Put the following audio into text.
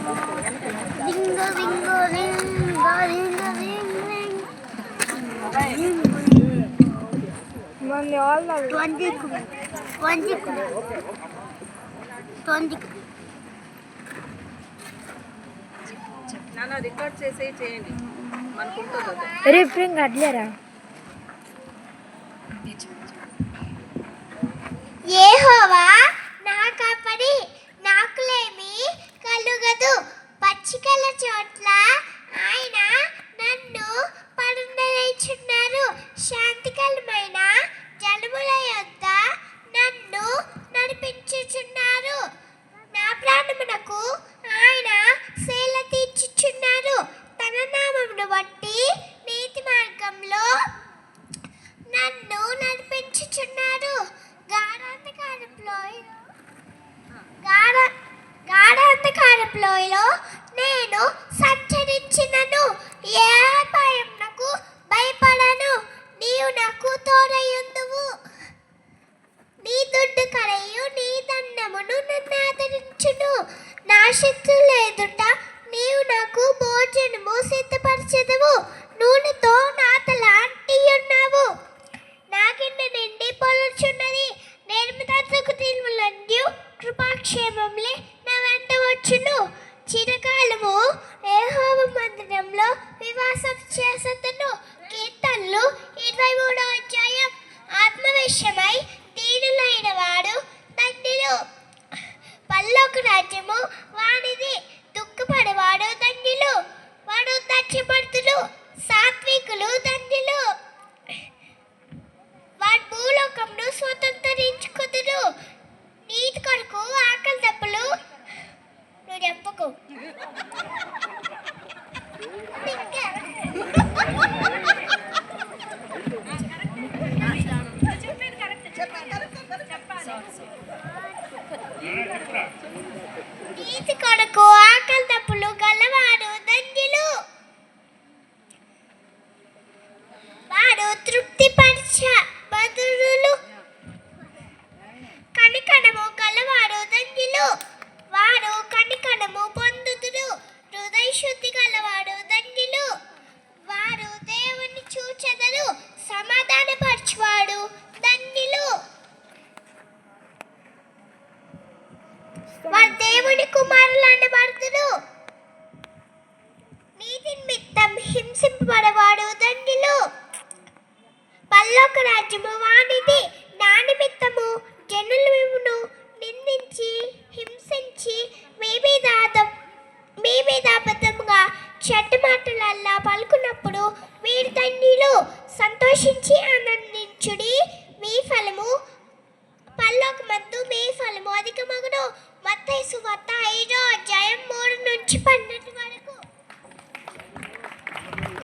రింగో రింగో రింగో రింగో ring మన వాళ్ళ 20 నాన్న రికార్డ్ చేయండి మనకుంటుంది రిఫరింగ్ అట్లేరా యెహోవా నా కాపరి నాకులేమి కలుగదు పచ్చికల చోట్ల ఆయన నన్ను పరుండనిచున్నారు శాంతికరమైన జలముల యొద్ద నన్ను నడిపించుచున్నారు నా ప్రాణమునకు ఆయన సేల తీర్చుచున్నారు తన నామమును బట్టి నీతి మార్గంలో నన్ను నడిపించుచున్నారు గాఢాంధకారపులోయలో నేను సంచరించినను ఏ భయమునకు భయపడను నీవు నాకు తోడయుందువు నీ దుడ్డు కరయు నీ దండమును నన్ను ఆదరించును నా శత్రువుల ఎదుట నీవు నాకు భోజనము సిద్ధపరచెదవు నూనెతో నా తల అంటియున్నావు నా కింద నిండి పొలుచున్నది నిర్మితకు తిరుమలందు కృపాక్షేమంలే నా వెంట వచ్చును చిరకాలము యెహోవా మందిరంలో నివాసం చేసెదను కీర్తనలు 23వ అధ్యాయం ఆత్మవిషయమై దీనులైన వాడు ధన్యులు పరలోక రాజ్యము వానిది దుఃఖపడేవాడు ధన్యులు వాడు దర్శపడుతులు సాత్వికులు ధన్యులు వాడు భూలోకంను స్వతంత్రించుకుదురు నీతి కొరకు ఆకలి దప్పులు నువ్వు చెప్పకు నీతి కొరకు ఆకలి దప్పులు గలవాడు ధన్యులు వాడు తృప్తిపరచ బదులు కనికరము గలవాడు ధన్యులు వాడు కనికరము పొందుదురు హృదయ శుద్ధి గలవాడు ధన్యులు వారు దేవుని చూచెదరు సమాధానపరచువాడు ధన్యులు వారు దేవుని కుమారులు అనబడుదురు నీతి నిమిత్తం హింసింపబడవాడు ధన్యులు పరలోక రాజ్యము వానిది నా నిమిత్తము జనులు మిమ్మును నిందించి హింసించి మీ మీద అబద్ధముగా చెడ్డ మాటలల్లా పలుకున్నప్పుడు మీరు ధన్యులు సంతోషించి ఆనందించుడి మీ ఫలము పరలోకమందు మీ ఫలము అధికమగును మత్తయి సువార్త 5వ అధ్యాయం 3 నుంచి 12